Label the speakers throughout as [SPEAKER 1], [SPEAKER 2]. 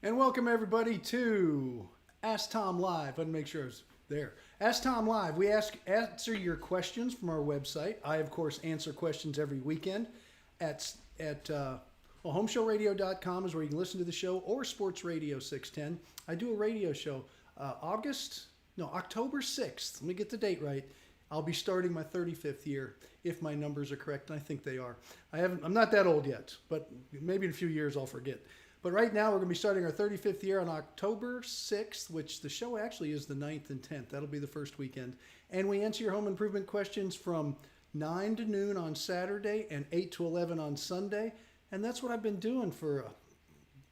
[SPEAKER 1] And welcome everybody to Ask Tom Live. Let me make sure I was there. Ask Tom Live. We answer your questions from our website. I, of course, answer questions every weekend at homeshowradio.com is where you can listen to the show, or Sports Radio 610. I do a radio show October 6th. Let me get the date right. I'll be starting my 35th year, if my numbers are correct, and I think they are. I'm not that old yet, but maybe in a few years I'll forget. But right now we're going to be starting our 35th year on October 6th, which the show actually is the 9th and 10th. That'll be the first weekend. And we answer your home improvement questions from 9 to noon on Saturday and 8 to 11 on Sunday. And that's what I've been doing for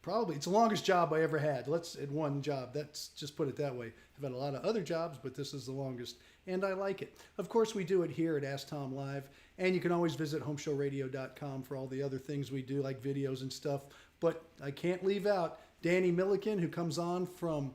[SPEAKER 1] probably, it's the longest job I ever had. One job. That's just put it that way. I've had a lot of other jobs, but this is the longest. And I like it. Of course, we do it here at Ask Tom Live. And you can always visit homeshowradio.com for all the other things we do, like videos and stuff. But I can't leave out Danny Milliken, who comes on from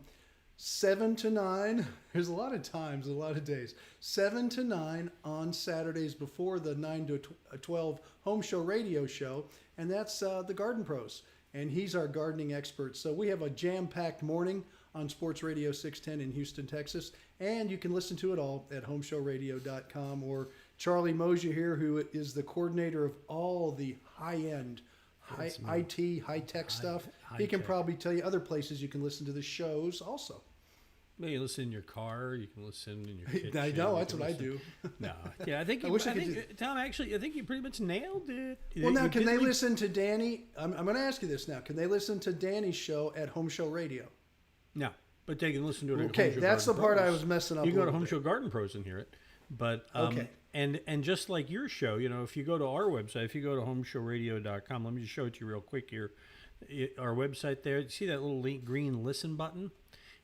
[SPEAKER 1] 7 to 9. There's a lot of times, a lot of days. 7 to 9 on Saturdays before the 9 to 12 Home Show Radio show. And that's the Garden Pros. And he's our gardening expert. So we have a jam-packed morning on Sports Radio 610 in Houston, Texas. And you can listen to it all at homeshowradio.com, or Charlie Mosier here, who is the coordinator of all the high-end IT, high-tech stuff. He can probably tell you other places you can listen to the shows also.
[SPEAKER 2] Well, you listen in your car. You can listen in your kitchen.
[SPEAKER 1] I know, that's what I do.
[SPEAKER 2] No. Yeah, I think Tom, actually, I think you pretty much nailed it.
[SPEAKER 1] Well, now, can they listen to Danny? I'm going to ask you this now. Can they listen to Danny's show at Home Show Radio?
[SPEAKER 2] No, but they can listen to it at
[SPEAKER 1] Okay,
[SPEAKER 2] Home Show
[SPEAKER 1] that's the
[SPEAKER 2] Garden
[SPEAKER 1] part
[SPEAKER 2] Pros.
[SPEAKER 1] I was messing up.
[SPEAKER 2] You can go to Home Show Garden Pros and hear it. But
[SPEAKER 1] okay.
[SPEAKER 2] And just like your show, if you go to our website, if you go to homeshowradio.com, let me just show it to you real quick here. Our website there, you see that little green listen button?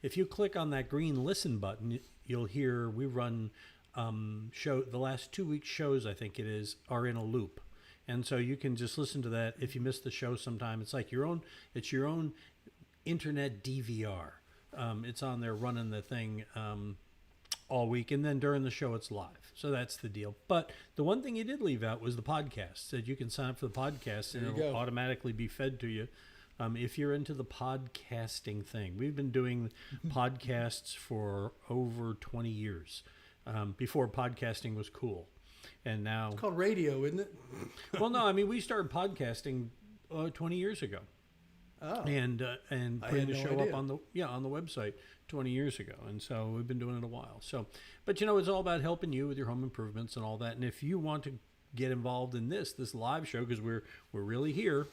[SPEAKER 2] If you click on that green listen button, you'll hear we run the last 2 weeks shows, I think it is, are in a loop. And so you can just listen to that. If you miss the show sometime, it's like your own internet DVR. It's on there running the thing all week, and then during the show it's live. So that's the deal. But the one thing you did leave out was the podcast. That you can sign up for the podcast and it'll automatically be fed to you. If you're into the podcasting thing, we've been doing podcasts for over 20 years. Before podcasting was cool, and now
[SPEAKER 1] it's called radio, isn't it?
[SPEAKER 2] Well, no, I mean we started podcasting 20 years ago.
[SPEAKER 1] Oh.
[SPEAKER 2] And putting the show up on the website 20 years ago, and so we've been doing it a while. So, but it's all about helping you with your home improvements and all that. And if you want to get involved in this live show, because we're really here,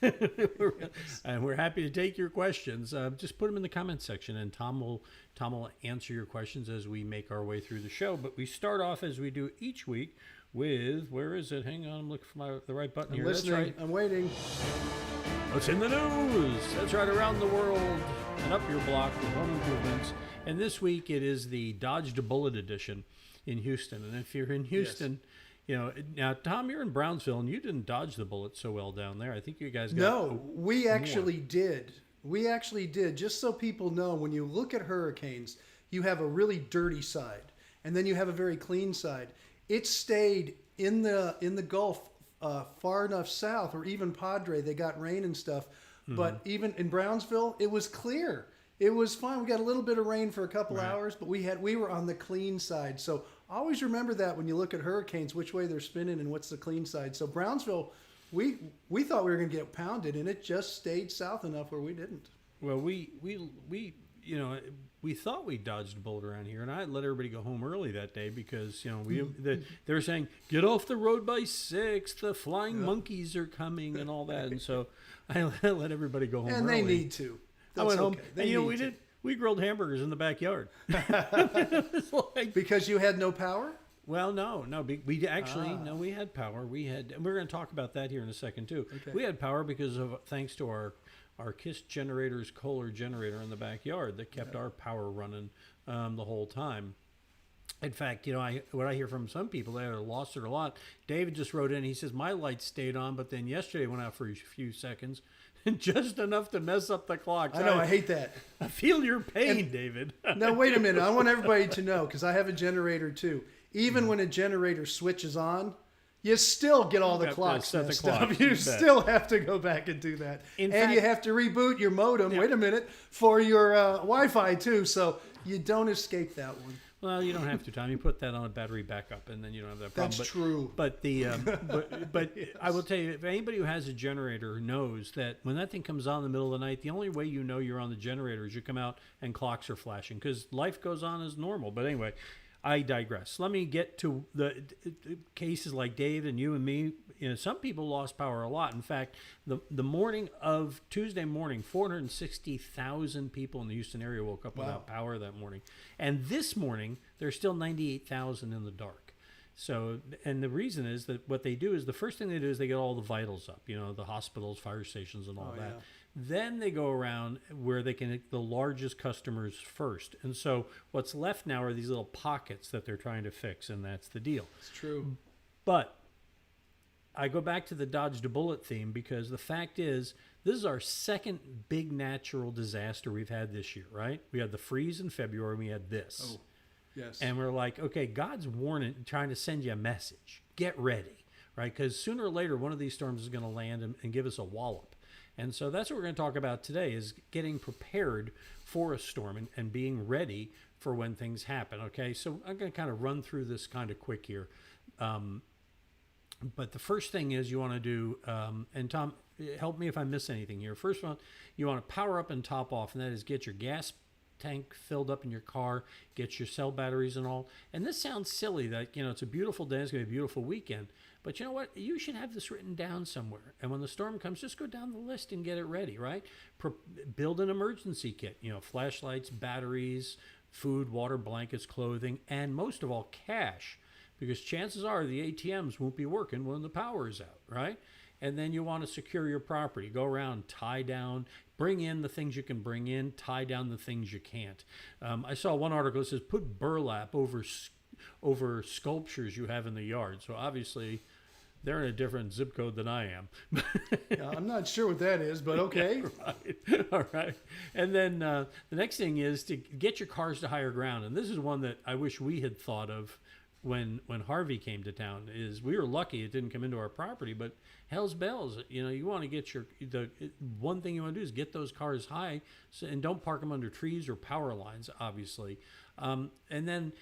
[SPEAKER 2] and we're happy to take your questions. Just put them in the comments section, and Tom will answer your questions as we make our way through the show. But we start off as we do each week with, where is it? Hang on, I'm looking for the right button here.
[SPEAKER 1] Listening.
[SPEAKER 2] That's right.
[SPEAKER 1] I'm waiting.
[SPEAKER 2] What's in the news? That's right, around the world and up your block with home improvements. And this week it is the Dodged a Bullet edition in Houston. And if you're in Houston, now Tom, you're in Brownsville, and you didn't dodge the bullet so well down there. I think you guys got
[SPEAKER 1] No, we actually did. We actually did. Just so people know, when you look at hurricanes, you have a really dirty side, and then you have a very clean side. It stayed in the Gulf far enough south, or even Padre, they got rain and stuff. Mm-hmm. But even in Brownsville, it was clear. It was fine. We got a little bit of rain for a couple hours, but we were on the clean side. So always remember that when you look at hurricanes, which way they're spinning and what's the clean side. So Brownsville, we thought we were going to get pounded, and it just stayed south enough where we didn't.
[SPEAKER 2] Well, we thought we dodged a bullet around here, and I let everybody go home early that day because they were saying, get off the road by 6, the flying monkeys are coming and all that, and so I let everybody go home.
[SPEAKER 1] And
[SPEAKER 2] early.
[SPEAKER 1] They need to.
[SPEAKER 2] I went home, and we grilled hamburgers in the backyard.
[SPEAKER 1] Because you had no power?
[SPEAKER 2] Well, no, we actually we had power. And we're going to talk about that here in a second too. Okay. We had power because of thanks to our KISS generator's Kohler generator in the backyard that kept our power running the whole time. In fact, what I hear from some people, they either lost it or a lot. David just wrote in, he says, my lights stayed on, but then yesterday went out for a few seconds, just enough to mess up the clock.
[SPEAKER 1] I know, I hate that.
[SPEAKER 2] I feel your pain, David.
[SPEAKER 1] Now, wait a minute. I want everybody to know, because I have a generator too. Even when a generator switches on, you still get all the
[SPEAKER 2] Have to
[SPEAKER 1] clocks
[SPEAKER 2] set the
[SPEAKER 1] messed
[SPEAKER 2] clock,
[SPEAKER 1] up.
[SPEAKER 2] you
[SPEAKER 1] You
[SPEAKER 2] bet.
[SPEAKER 1] still have to go back and do that.
[SPEAKER 2] In
[SPEAKER 1] And you
[SPEAKER 2] fact-
[SPEAKER 1] have to reboot your modem,
[SPEAKER 2] Yeah.
[SPEAKER 1] wait a minute, for your Wi-Fi too. So you don't escape that one.
[SPEAKER 2] Well, you don't have to, Tom. You put that on a battery backup, and then you don't have that problem.
[SPEAKER 1] That's true.
[SPEAKER 2] But but I will tell you, if anybody who has a generator knows that when that thing comes on in the middle of the night, the only way you know you're on the generator is you come out and clocks are flashing because life goes on as normal. But anyway, I digress. Let me get to the cases like Dave and you and me. You know, some people lost power a lot. In fact, the morning of Tuesday morning, 460,000 people in the Houston area woke up without power that morning. And this morning, there's still 98,000 in the dark. So, and the reason is that what they do is the first thing they do is they get all the vitals up, you know, the hospitals, fire stations, and all that.
[SPEAKER 1] Yeah.
[SPEAKER 2] Then they go around where they can hit the largest customers first. And so what's left now are these little pockets that they're trying to fix, and that's the deal.
[SPEAKER 1] It's true.
[SPEAKER 2] But I go back to the dodged a bullet theme because the fact is this is our second big natural disaster we've had this year, right? We had the freeze in February, and we had this.
[SPEAKER 1] Oh, yes.
[SPEAKER 2] And we're like, okay, God's warning, trying to send you a message. Get ready, right? Because sooner or later, one of these storms is going to land and give us a wallop. And so that's what we're going to talk about today is getting prepared for a storm and being ready for when things happen, okay? So I'm going to kind of run through this kind of quick here. But the first thing is you want to do, and Tom, help me if I miss anything here. First one, you want to power up and top off, and that is get your gas tank filled up in your car, get your cell batteries and all. And this sounds silly that, you know, it's a beautiful day, it's going to be a beautiful weekend. But you know what? You should have this written down somewhere. And when the storm comes, just go down the list and get it ready, right? Build an emergency kit, you know, flashlights, batteries, food, water, blankets, clothing, and most of all, cash. Because chances are the ATMs won't be working when the power is out, right? And then you want to secure your property. Go around, tie down, bring in the things you can bring in, tie down the things you can't. I saw one article that says put burlap over sculptures you have in the yard. So obviously they're in a different zip code than I am.
[SPEAKER 1] Yeah, I'm not sure what that is, but okay.
[SPEAKER 2] Right. All right. And then the next thing is to get your cars to higher ground. And this is one that I wish we had thought of when Harvey came to town. Is we were lucky it didn't come into our property, but hell's bells, you know, you want to get one thing you want to do is get those cars high, and don't park them under trees or power lines, obviously. And then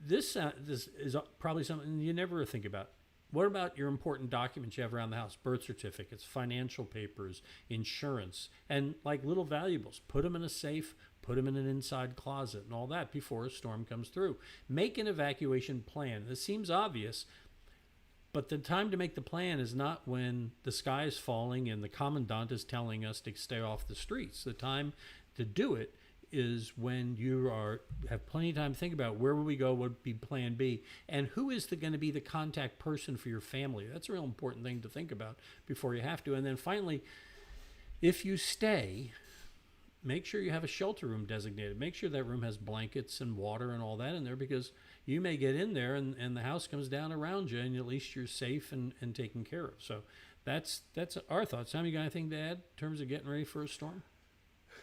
[SPEAKER 2] this is probably something you never think about. What about your important documents you have around the house? Birth certificates, financial papers, insurance, and like little valuables. Put them in a safe, put them in an inside closet and all that before a storm comes through. Make an evacuation plan. This seems obvious, but the time to make the plan is not when the sky is falling and the commandant is telling us to stay off the streets. The time to do it is when you have plenty of time to think about where would we go, what would be plan B, and who is going to be the contact person for your family. That's a real important thing to think about before you have to. And then finally, if you stay, make sure you have a shelter room designated. Make sure that room has blankets and water and all that in there, because you may get in there and the house comes down around you, and at least you're safe and taken care of. So that's our thoughts. Tom, you got anything to add in terms of getting ready for a storm?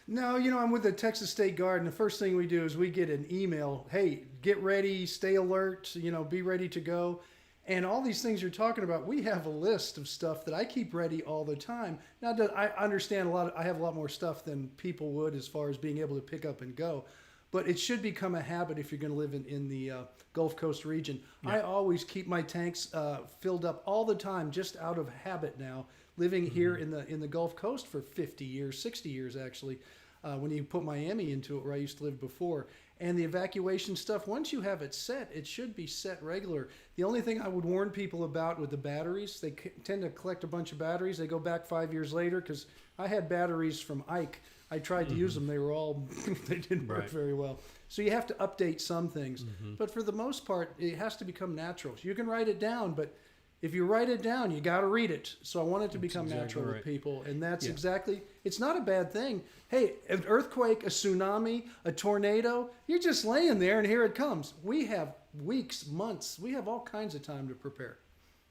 [SPEAKER 1] No, you know, I'm with the Texas State Guard, and the first thing we do is we get an email, hey, get ready, stay alert, you know, be ready to go. And all these things you're talking about, we have a list of stuff that I keep ready all the time. Now, I understand I have a lot more stuff than people would as far as being able to pick up and go. But it should become a habit if you're going to live in the Gulf Coast region. Yeah. I always keep my tanks filled up all the time, just out of habit now, living here in the Gulf Coast for 50 years, 60 years actually, when you put Miami into it where I used to live before. And the evacuation stuff, once you have it set, it should be set regular. The only thing I would warn people about with the batteries, they tend to collect a bunch of batteries. They go back 5 years later, because I had batteries from Ike. I tried to use them. They were all, they didn't work very well. So you have to update some things. But for the most part, it has to become natural. So you can write it down, but if you write it down, you got to read it. So I want it to become natural with people. And that's exactly, it's not a bad thing. Hey, an earthquake, a tsunami, a tornado, you're just laying there and here it comes. We have weeks, months, we have all kinds of time to prepare.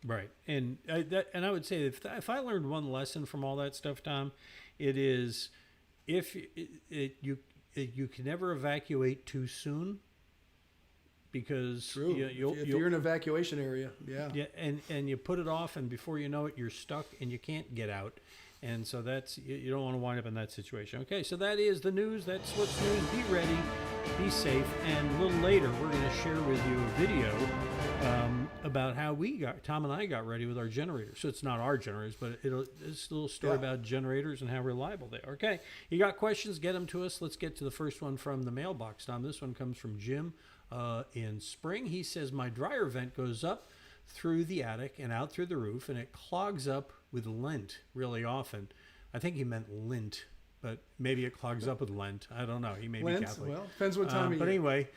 [SPEAKER 2] Right. And I would say if I learned one lesson from all that stuff, Tom, it is if you can never evacuate too soon, because
[SPEAKER 1] True. If you're in an evacuation area, yeah.
[SPEAKER 2] Yeah, and you put it off, and before you know it, you're stuck and you can't get out. And so that's, you don't want to wind up in that situation. Okay, so that is the news. That's what's news. Be ready, be safe. And a little later, we're going to share with you a video about how Tom and I got ready with our generators. So it's not our generators, but it's a little story about generators and how reliable they are. Okay, you got questions? Get them to us. Let's get to the first one from the mailbox, Tom. This one comes from Jim in Spring. He says, my dryer vent goes up through the attic and out through the roof, and it clogs up with lint really often. I think he meant lint, but maybe it clogs up with lint. I don't know. He may be Catholic. Well,
[SPEAKER 1] depends what time of year.
[SPEAKER 2] But anyway,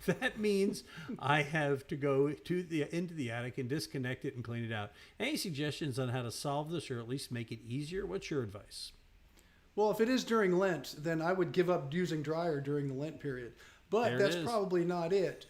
[SPEAKER 2] that means I have to go into the attic and disconnect it and clean it out. Any suggestions on how to solve this, or at least make it easier? What's your advice?
[SPEAKER 1] Well, if it is during Lent, then I would give up using dryer during the Lent period. But that's probably not it.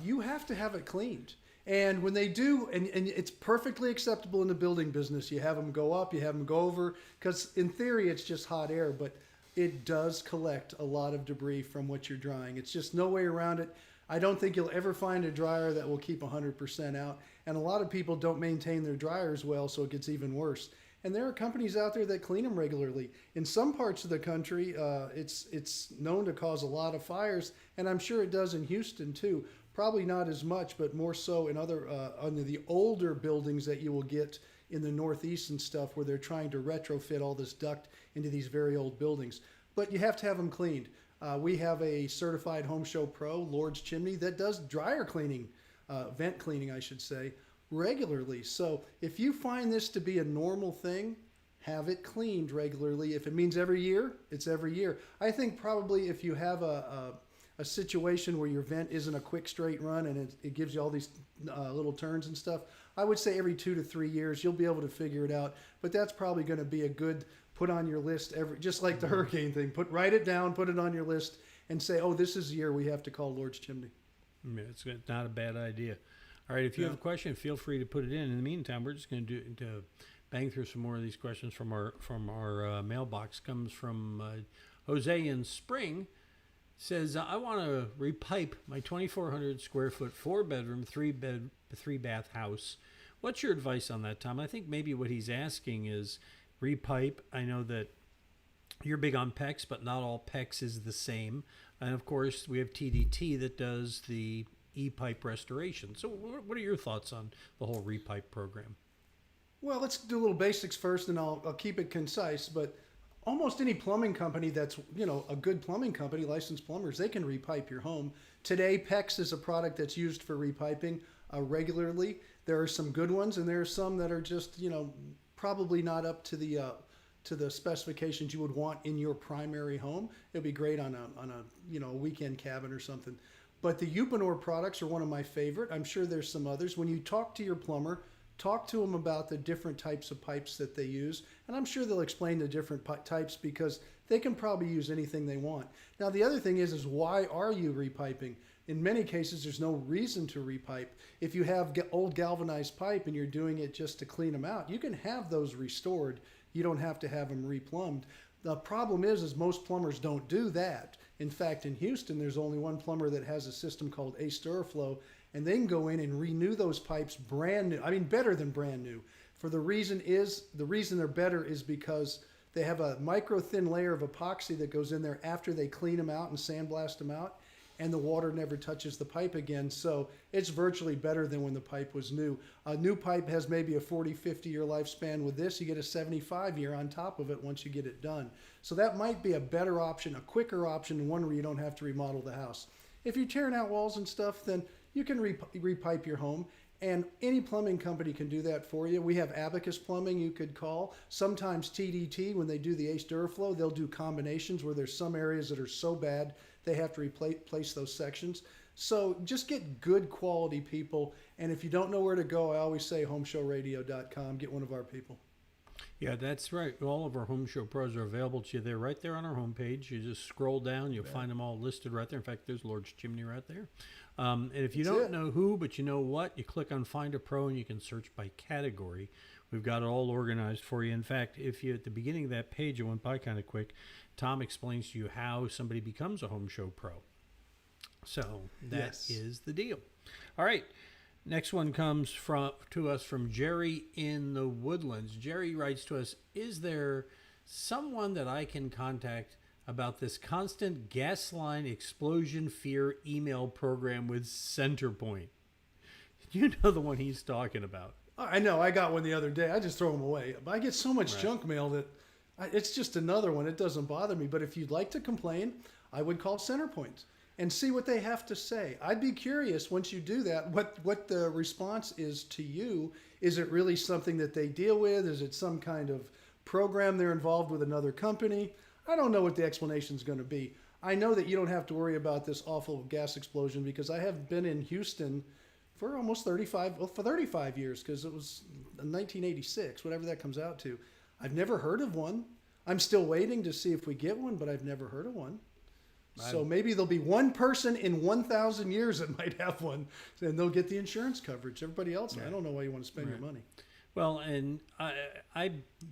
[SPEAKER 1] You have to have it cleaned. And when they do, and it's perfectly acceptable in the building business, you have them go up, you have them go over, because in theory it's just hot air, but it does collect a lot of debris from what you're drying. It's just no way around it. I don't think you'll ever find a dryer that will keep 100% out. And a lot of people don't maintain their dryers well, so it gets even worse. And there are companies out there that clean them regularly. In some parts of the country, it's known to cause a lot of fires, and I'm sure it does in Houston too. Probably not as much, but more so in other under the older buildings that you will get in the Northeast and stuff, where they're trying to retrofit all this duct into these very old buildings. But you have to have them cleaned. We have a certified Home Show Pro, Lord's Chimney, that does dryer cleaning, vent cleaning, I should say, regularly. So if you find this to be a normal thing, have it cleaned regularly. If it means every year, it's every year. I think probably if you have a situation where your vent isn't a quick straight run and it gives you all these little turns and stuff, I would say every 2 to 3 years you'll be able to figure it out. But that's probably going to be a good put on your list, just like the hurricane thing. Write it down, put it on your list, and say, oh, this is the year we have to call Lord's Chimney.
[SPEAKER 2] Yeah, it's not a bad idea. All right, if you have a question, feel free to put it in. In the meantime, we're just going to bang through some more of these questions from our mailbox. Comes from Jose in Spring. Says, I want to repipe my 2,400 square foot, 4-bedroom, 3-bath house. What's your advice on that, Tom? I think maybe what he's asking is repipe. I know that you're big on PEX, but not all PEX is the same. And of course, we have TDT that does the E-pipe restoration. So what are your thoughts on the whole repipe program?
[SPEAKER 1] Well, let's do a little basics first, and I'll keep it concise, but almost any plumbing company that's, a good plumbing company, licensed plumbers, they can repipe your home. Today, PEX is a product that's used for repiping regularly. There are some good ones, and there are some that are just, probably not up to the specifications you would want in your primary home. It'd be great on a weekend cabin or something. But the Uponor products are one of my favorite. I'm sure there's some others. When you talk to your plumber, talk to them about the different types of pipes that they use, and I'm sure they'll explain the different types, because they can probably use anything they want. Now, the other thing is why are you repiping? In many cases, there's no reason to repipe. If you have old galvanized pipe and you're doing it just to clean them out, you can have those restored. You don't have to have them replumbed. The problem is most plumbers don't do that. In fact, in Houston, there's only one plumber that has a system called AskTom, and they can go in and renew those pipes brand new. I mean, better than brand new. The reason they're better is because they have a micro thin layer of epoxy that goes in there after they clean them out and sandblast them out, and the water never touches the pipe again. So it's virtually better than when the pipe was new. A new pipe has maybe a 40, 50-year lifespan. With this, you get a 75-year on top of it once you get it done. So that might be a better option, a quicker option, and one where you don't have to remodel the house. If you're tearing out walls and stuff, then you can repipe your home, and any plumbing company can do that for you. We have Abacus Plumbing you could call. Sometimes TDT, when they do the Ace Duraflow, they'll do combinations where there's some areas that are so bad they have to replace those sections. So just get good quality people, and if you don't know where to go, I always say homeshowradio.com. Get one of our people.
[SPEAKER 2] Yeah, that's right. All of our Home Show Pros are available to you. They're right there on our homepage. You just scroll down, you'll find them all listed right there. In fact, there's Lord's Chimney right there. And if you don't know who, but you know what, you click on Find a Pro and you can search by category. We've got it all organized for you. In fact, if you at the beginning of that page, it went by kind of quick, Tom explains to you how somebody becomes a Home Show Pro. So that is the deal. All right. Next one comes to us from Jerry in the Woodlands. Jerry writes to us, is there someone that I can contact about this constant gas line explosion fear email program with Centerpoint? You know the one he's talking about.
[SPEAKER 1] I know. I got one the other day. I just throw them away. But I get so much junk mail that it's just another one. It doesn't bother me. But if you'd like to complain, I would call Centerpoint and see what they have to say. I'd be curious once you do that, what the response is to you. Is it really something that they deal with? Is it some kind of program they're involved with another company? I don't know what the explanation is going to be. I know that you don't have to worry about this awful gas explosion because I have been in Houston for almost 35 years, because it was 1986, whatever that comes out to. I've never heard of one. I'm still waiting to see if we get one, but I've never heard of one. So maybe there'll be one person in 1,000 years that might have one, and they'll get the insurance coverage. Everybody else, I don't know why you want to spend your money.
[SPEAKER 2] Well, and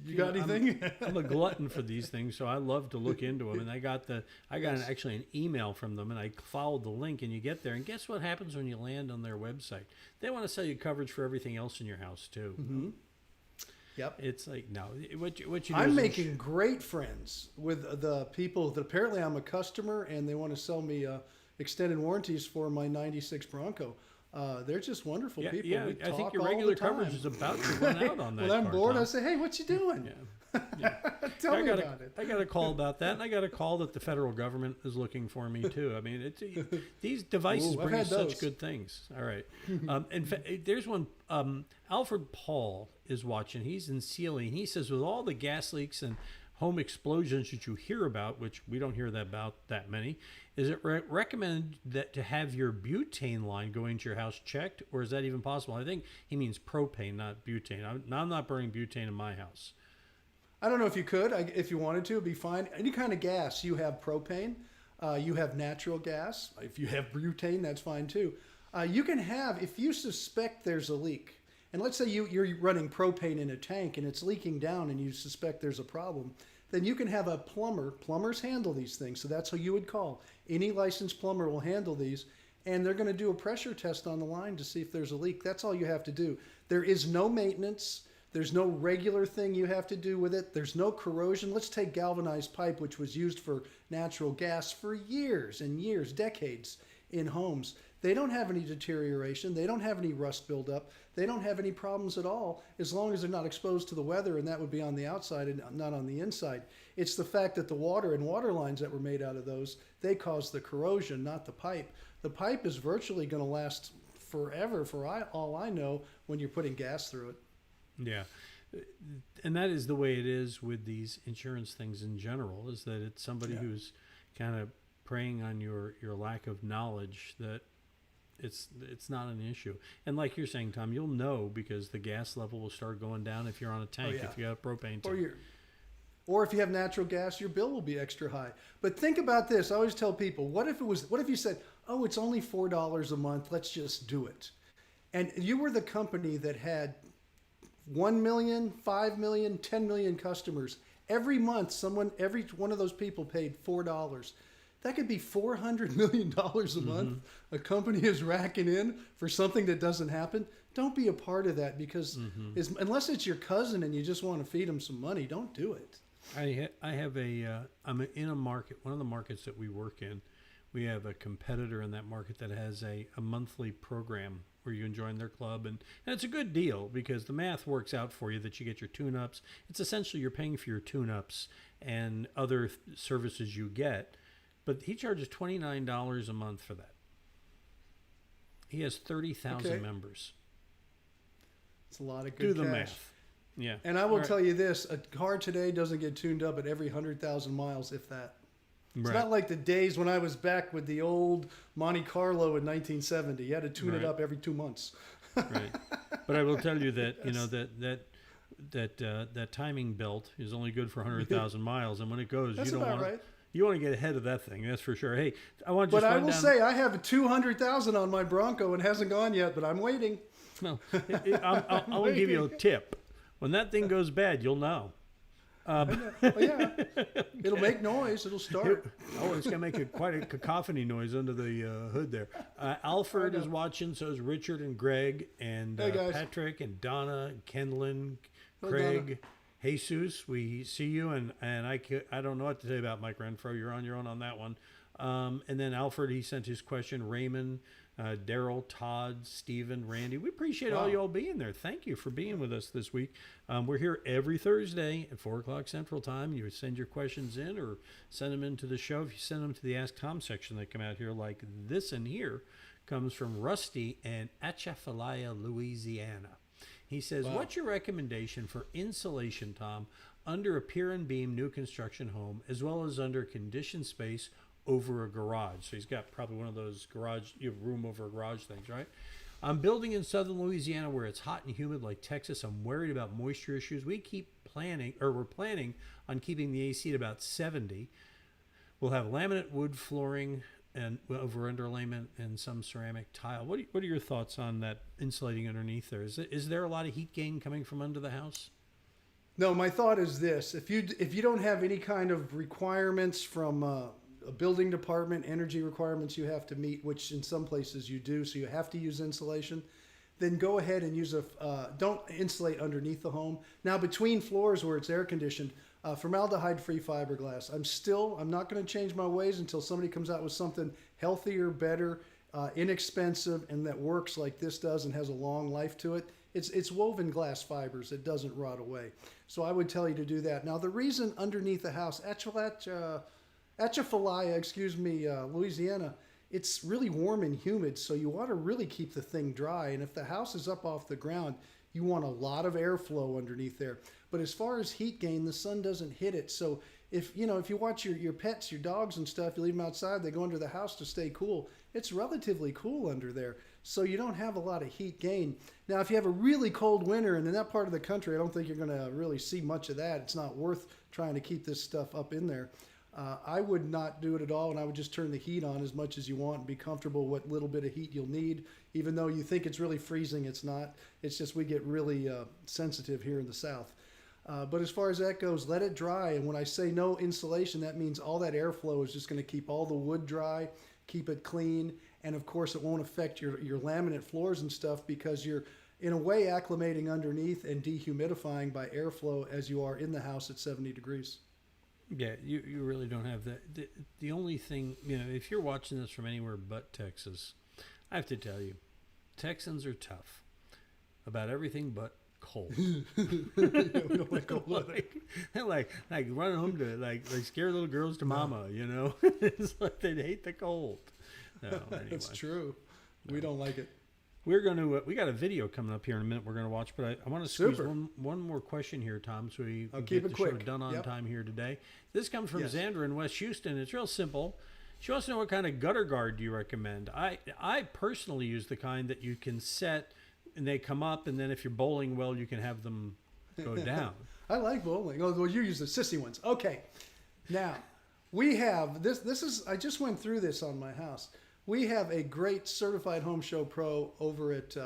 [SPEAKER 1] you got anything?
[SPEAKER 2] I'm a glutton for these things, so I love to look into them. And I got actually an email from them, and I followed the link, and you get there, and guess what happens when you land on their website? They want to sell you coverage for everything else in your house too.
[SPEAKER 1] Mm-hmm. Yep.
[SPEAKER 2] It's like, no, what you do
[SPEAKER 1] I'm making great friends with the people that apparently I'm a customer, and they want to sell me extended warranties for my 96 Bronco. They're just wonderful people.
[SPEAKER 2] Yeah, I think your regular coverage is about to run out on that.
[SPEAKER 1] When I'm bored, I say, hey, what you doing?
[SPEAKER 2] Yeah.
[SPEAKER 1] Tell me about it.
[SPEAKER 2] I got a call about that, and I got a call that the federal government is looking for me too. I mean, these devices bring us such good things. All right. In fact, there's one. Alfred Paul is watching. He's in Sealy, and he says, with all the gas leaks and home explosions that you hear about, which we don't hear about that many, is it recommended that to have your butane line going to your house checked, or is that even possible? I think he means propane, not butane. I'm not burning butane in my house.
[SPEAKER 1] I don't know if you could. If you wanted to, it'd be fine. Any kind of gas, you have propane, you have natural gas. If you have butane, that's fine too. You can have, if you suspect there's a leak, and let's say you're running propane in a tank and it's leaking down and you suspect there's a problem, then you can have a plumber. Plumbers handle these things, so that's who you would call. Any licensed plumber will handle these, and they're going to do a pressure test on the line to see if there's a leak. That's all you have to do. There is no maintenance. There's no regular thing you have to do with it. There's no corrosion. Let's take galvanized pipe, which was used for natural gas for years and years, decades in homes. They don't have any deterioration. They don't have any rust buildup. They don't have any problems at all as long as they're not exposed to the weather, and that would be on the outside and not on the inside. It's the fact that the water and water lines that were made out of those, they cause the corrosion, not the pipe. The pipe is virtually going to last forever, for all I know, when you're putting gas through it.
[SPEAKER 2] Yeah. And that is the way it is with these insurance things in general, is that it's somebody who's kind of preying on your lack of knowledge that it's not an issue. And like you're saying, Tom, you'll know because the gas level will start going down if you're on a tank, if you have a propane tank.
[SPEAKER 1] Or if you have natural gas, your bill will be extra high. But think about this. I always tell people, what if you said, oh, it's only $4 a month, let's just do it. And you were the company that had 1 million, 5 million, 10 million customers. Every month, every one of those people paid $4. That could be $400 million a month. A company is racking in for something that doesn't happen. Don't be a part of that, because unless it's your cousin and you just want to feed him some money, don't do it. I'm in a market, one of the markets that we work in. We have a competitor in that market that has a monthly program where you can join their club. And it's a good deal because the math works out for you that you get your tune-ups. It's essentially you're paying for your tune-ups and other services you get. But he charges $29 a month for that. He has 30,000 members. It's a lot of good
[SPEAKER 2] Do the
[SPEAKER 1] cash.
[SPEAKER 2] math. Yeah.
[SPEAKER 1] And I will tell you this, a car today doesn't get tuned up at every 100,000 miles, if that. It's not like the days when I was back with the old Monte Carlo in 1970. You had to tune it up every 2 months.
[SPEAKER 2] Right. But I will tell you that, you know, that timing belt is only good for 100,000 miles. And when it goes, you want to get ahead of that thing. That's for sure. Hey, I want to just
[SPEAKER 1] But I will say I have 200,000 on my Bronco and hasn't gone yet, but I'm waiting.
[SPEAKER 2] No, I will give you a tip. When that thing goes bad, you'll know.
[SPEAKER 1] Oh, yeah. It'll make noise. It'll start.
[SPEAKER 2] Oh, it's going to make quite a cacophony noise under the hood there. Alfred is watching, so is Richard and Greg and
[SPEAKER 1] Hey, guys.
[SPEAKER 2] Patrick and Donna, Kendlin,
[SPEAKER 1] Hello,
[SPEAKER 2] Craig, Jesus. We see you, and I don't know what to say about Mike Renfro. You're on your own on that one. And then Alfred, he sent his question. Raymond, Daryl, Todd, Stephen, Randy. We appreciate all you all being there. Thank you for being with us this week. We're here every Thursday at 4 o'clock Central Time. You send your questions in or send them into the show. If you send them to the Ask Tom section, they come out here like this. And here comes from Rusty in Atchafalaya, Louisiana. He says, what's your recommendation for insulation, Tom, under a pier and beam new construction home, as well as under conditioned space over a garage? So he's got probably one of those garage, you have room over a garage things, right? I'm building in southern Louisiana where it's hot and humid like Texas. I'm worried about moisture issues. We're planning on keeping the AC at about 70. We'll have laminate wood flooring and over underlayment and some ceramic tile. What are your thoughts on that insulating underneath there? Is there a lot of heat gain coming from under the house?
[SPEAKER 1] No, my thought is this: if you don't have any kind of requirements from a building department, energy requirements you have to meet, which in some places you do, so you have to use insulation, then go ahead and use don't insulate underneath the home. Now, between floors where it's air conditioned, formaldehyde-free fiberglass. I'm not going to change my ways until somebody comes out with something healthier, better, inexpensive, and that works like this does and has a long life to it. It's woven glass fibers. It doesn't rot away. So I would tell you to do that. Now, the reason underneath the house, Atchafalaya, Louisiana, it's really warm and humid, so you want to really keep the thing dry. And if the house is up off the ground, you want a lot of airflow underneath there. But as far as heat gain, the sun doesn't hit it. So if you watch your pets, your dogs and stuff, you leave them outside, they go under the house to stay cool. It's relatively cool under there. So you don't have a lot of heat gain. Now, if you have a really cold winter, and in that part of the country, I don't think you're going to really see much of that. It's not worth trying to keep this stuff up in there. I would not do it at all, and I would just turn the heat on as much as you want and be comfortable with what little bit of heat you'll need. Even though you think it's really freezing, it's not. It's just we get really sensitive here in the South. But as far as that goes, let it dry. And when I say no insulation, that means all that airflow is just going to keep all the wood dry, keep it clean, and of course it won't affect your laminate floors and stuff because you're in a way acclimating underneath and dehumidifying by airflow as you are in the house at 70 degrees.
[SPEAKER 2] Yeah, you really don't have that. The only thing, if you're watching this from anywhere but Texas, I have to tell you, Texans are tough about everything but cold.
[SPEAKER 1] We don't like cold weather.
[SPEAKER 2] like running home to like scare little girls to mama, It's like they hate the cold. No, anyway.
[SPEAKER 1] That's true. No. We don't like it.
[SPEAKER 2] We're going to. We got a video coming up here in a minute. We're going to watch, but I want to squeeze one more question here, Tom, so we can get the show done on time here today. This comes from Xandra in West Houston. It's real simple. She wants to know what kind of gutter guard do you recommend. I personally use the kind that you can set, and they come up, and then if you're bowling well, you can have them go down.
[SPEAKER 1] I like bowling. Oh, well, you use the sissy ones. Okay, now we have this. This is. I just went through this on my house. We have a great certified home show pro over at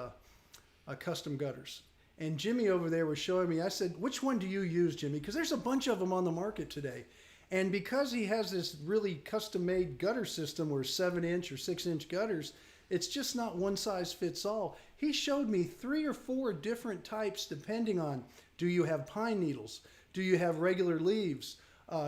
[SPEAKER 1] Custom Gutters. And Jimmy over there was showing me, I said, which one do you use, Jimmy? Because there's a bunch of them on the market today. And because he has this really custom-made gutter system where 7-inch or 6-inch gutters, it's just not one size fits all. He showed me 3 or 4 different types depending on, do you have pine needles? Do you have regular leaves?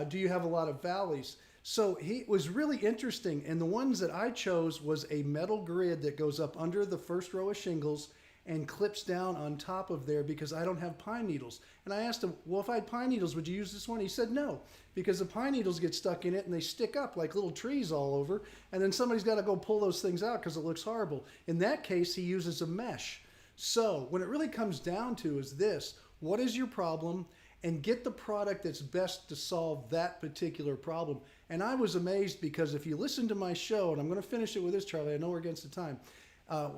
[SPEAKER 1] Do you have a lot of valleys? So he was really interesting, and the ones that I chose was a metal grid that goes up under the first row of shingles and clips down on top of there because I don't have pine needles. And I asked him, well, if I had pine needles, would you use this one? He said no, because the pine needles get stuck in it and they stick up like little trees all over, and then somebody's got to go pull those things out because it looks horrible. In that case, he uses a mesh. So when it really comes down to is this: what is your problem? And get the product that's best to solve that particular problem. And I was amazed because if you listen to my show, and I'm going to finish it with this, Charlie, I know we're against the time.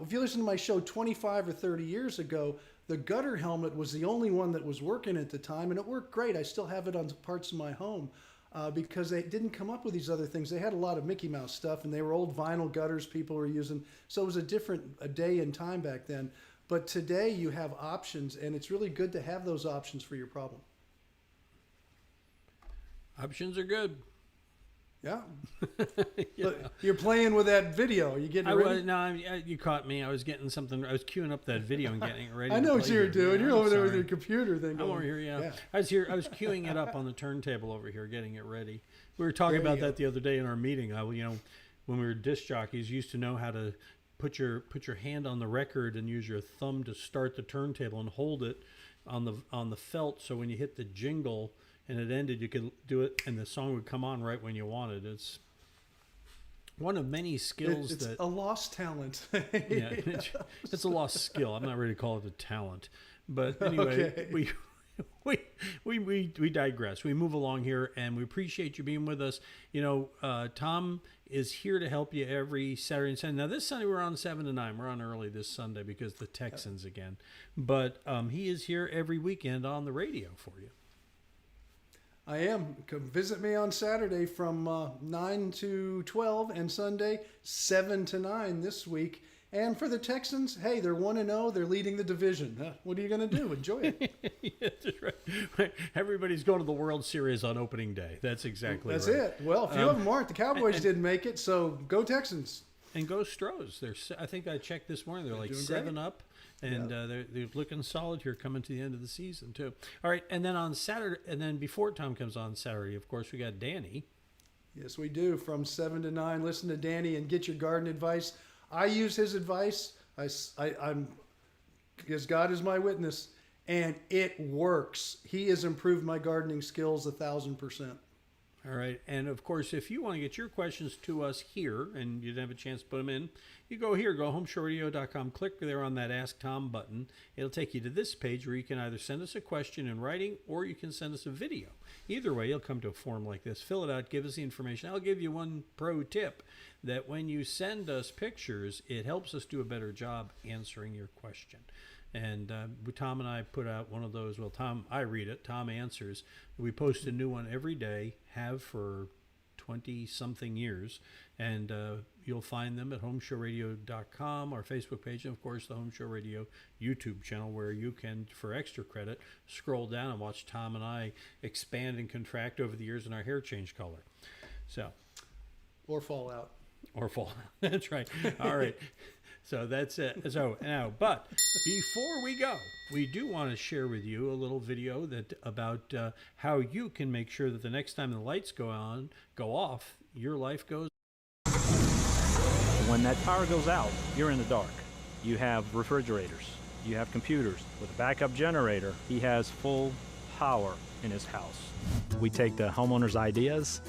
[SPEAKER 1] If you listen to my show 25 or 30 years ago, the gutter helmet was the only one that was working at the time, and it worked great. I still have it on parts of my home because they didn't come up with these other things. They had a lot of Mickey Mouse stuff, and they were old vinyl gutters people were using. So it was a day and time back then. But today you have options, and it's really good to have those options for your problem.
[SPEAKER 2] Options are good.
[SPEAKER 1] Yeah.
[SPEAKER 2] Yeah.
[SPEAKER 1] Look, you're playing with that video. You getting ready?
[SPEAKER 2] You caught me. I was getting something. I was queuing up that video and getting it ready.
[SPEAKER 1] I know what you were doing.
[SPEAKER 2] Yeah,
[SPEAKER 1] You're over there with
[SPEAKER 2] sorry.
[SPEAKER 1] your computer thing.
[SPEAKER 2] I'm over here. Yeah. I was queuing it up on the turntable over here, getting it ready. We were talking
[SPEAKER 1] There you
[SPEAKER 2] about that the other day in our meeting. When we were disc jockeys, used to know how to put your hand on the record and use your thumb to start the turntable and hold it on the felt, so when you hit the jingle and it ended, you could do it and the song would come on right when you wanted. It's one of many skills
[SPEAKER 1] it's
[SPEAKER 2] that
[SPEAKER 1] a lost talent.
[SPEAKER 2] yeah, it's a lost skill. I'm not ready to call it a talent, but anyway,
[SPEAKER 1] Okay.
[SPEAKER 2] we digress. We move along here, and we appreciate you being with us. Tom is here to help you every Saturday and Sunday. Now, this Sunday we're on 7 to 9. We're on early this Sunday because the Texans again. But he is here every weekend on the radio for you.
[SPEAKER 1] I am. Come visit me on Saturday from 9 to 12 and Sunday 7 to 9 this week. And for the Texans, hey, they're 1-0. They're leading the division. What are you going to do? Enjoy it.
[SPEAKER 2] Yeah, that's right. Everybody's going to the World Series on opening day. That's exactly
[SPEAKER 1] That's
[SPEAKER 2] right.
[SPEAKER 1] it. Well, a few of them aren't. The Cowboys didn't make it, so go Texans.
[SPEAKER 2] And go Stros. I think I checked this morning. They're like
[SPEAKER 1] doing
[SPEAKER 2] 7
[SPEAKER 1] great.
[SPEAKER 2] up, and they're looking solid here coming to the end of the season too. All right, and then on Saturday, and then before Tom comes on Saturday, of course, we got Danny.
[SPEAKER 1] Yes, we do. From 7 to 9, listen to Danny and get your garden advice. I use his advice. I'm because God is my witness, and it works. He has improved my gardening skills 1,000%.
[SPEAKER 2] All right, and of course, if you want to get your questions to us here, and you didn't have a chance to put them in, you go here, go homeshowradio.com, click there on that Ask Tom button. It'll take you to this page where you can either send us a question in writing or you can send us a video. Either way, you'll come to a form like this. Fill it out, give us the information. I'll give you one pro tip that when you send us pictures, it helps us do a better job answering your question. And Tom and I put out one of those. Well, I read it. Tom answers. We post a new one every day, have for 20-something years. And you'll find them at homeshowradio.com, our Facebook page, and, of course, the Home Show Radio YouTube channel, where you can, for extra credit, scroll down and watch Tom and I expand and contract over the years in our hair change color.
[SPEAKER 1] Or fall out.
[SPEAKER 2] Or fall. That's right. All right. So that's it. So now, but before we go, we do want to share with you a little video about how you can make sure that the next time the lights go off, your life goes.
[SPEAKER 3] When that power goes out, you're in the dark. You have refrigerators, you have computers. With a backup generator, he has full power in his house. We take the homeowner's ideas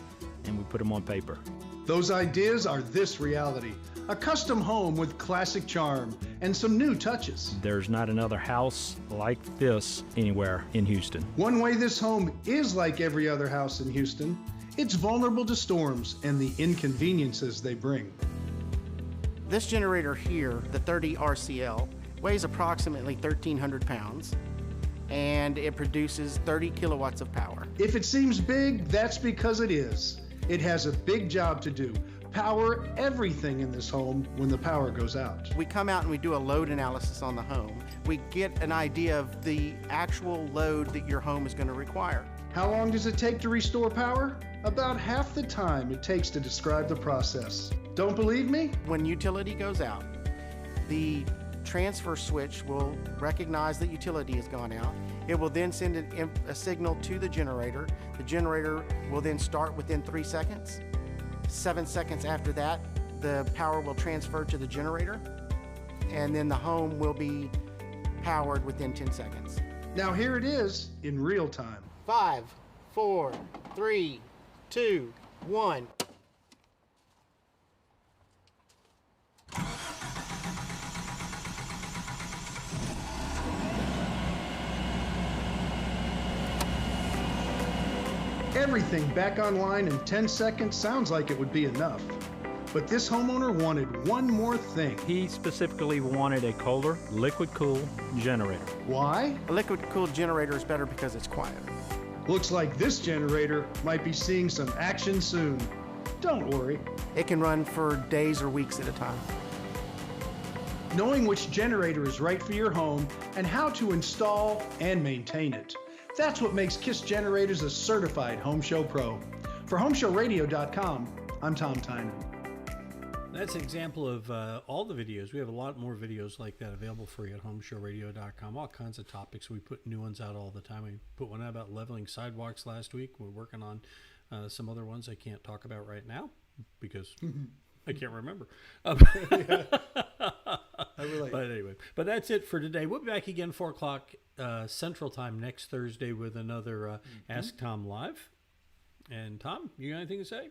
[SPEAKER 3] and we put them on paper.
[SPEAKER 1] Those ideas are this reality. A custom home with classic charm and some new touches.
[SPEAKER 3] There's not another house like this anywhere in Houston.
[SPEAKER 1] One way this home is like every other house in Houston, it's vulnerable to storms and the inconveniences they bring.
[SPEAKER 4] This generator here, the 30 RCL, weighs approximately 1,300 pounds, and it produces 30 kilowatts of power.
[SPEAKER 1] If it seems big, that's because it is. It has a big job to do. Power everything in this home when the power goes out.
[SPEAKER 4] We come out and we do a load analysis on the home. We get an idea of the actual load that your home is going to require.
[SPEAKER 1] How long does it take to restore power? About half the time it takes to describe the process. Don't believe me?
[SPEAKER 4] When utility goes out, the transfer switch will recognize that utility has gone out. It will then send a signal to the generator. The generator will then start within 3 seconds. 7 seconds after that, the power will transfer to the generator, and then the home will be powered within 10 seconds.
[SPEAKER 1] Now here it is in real time.
[SPEAKER 4] 5, 4, 3, 2, 1.
[SPEAKER 1] Everything back online in 10 seconds sounds like it would be enough. But this homeowner wanted one more thing.
[SPEAKER 3] He specifically wanted a Kohler liquid-cooled generator.
[SPEAKER 1] Why?
[SPEAKER 4] A liquid-cooled generator is better because it's quieter.
[SPEAKER 1] Looks like this generator might be seeing some action soon. Don't worry.
[SPEAKER 4] It can run for days or weeks at a time.
[SPEAKER 1] Knowing which generator is right for your home and how to install and maintain it. That's what makes KISS Generators a certified Home Show Pro. For HomeShowRadio.com, I'm Tom Tynan.
[SPEAKER 2] That's an example of all the videos. We have a lot more videos like that available for you at HomeShowRadio.com. All kinds of topics. We put new ones out all the time. We put one out about leveling sidewalks last week. We're working on some other ones I can't talk about right now because I can't remember.
[SPEAKER 1] I relate.
[SPEAKER 2] But anyway, but that's it for today. We'll be back again 4 o'clock Central Time next Thursday with another Ask Tom Live. And Tom, you got anything to say?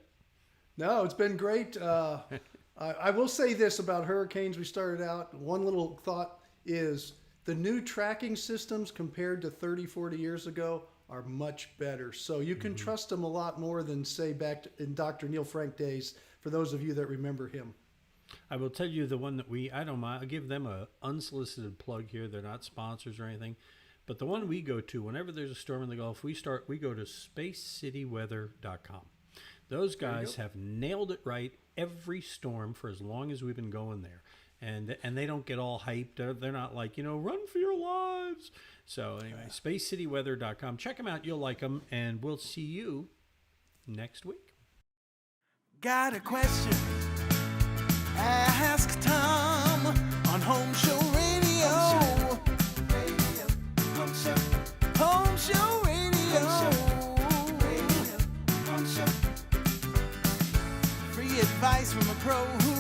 [SPEAKER 1] No, it's been great. I will say this about hurricanes. We started out, one little thought is the new tracking systems compared to 30, 40 years ago are much better. So you can trust them a lot more than, say, back in Dr. Neil Frank days, for those of you that remember him.
[SPEAKER 2] I will tell you the one that I don't mind. I'll give them a unsolicited plug here. They're not sponsors or anything. But the one we go to, whenever there's a storm in the Gulf, we go to spacecityweather.com. Those guys have nailed it right every storm for as long as we've been going there. And they don't get all hyped. They're not like, run for your lives. So anyway, spacecityweather.com. Check them out. You'll like them. And we'll see you next week.
[SPEAKER 5] Got a question? Ask Tom on Home Show Radio. Home Show Radio. Free advice from a pro who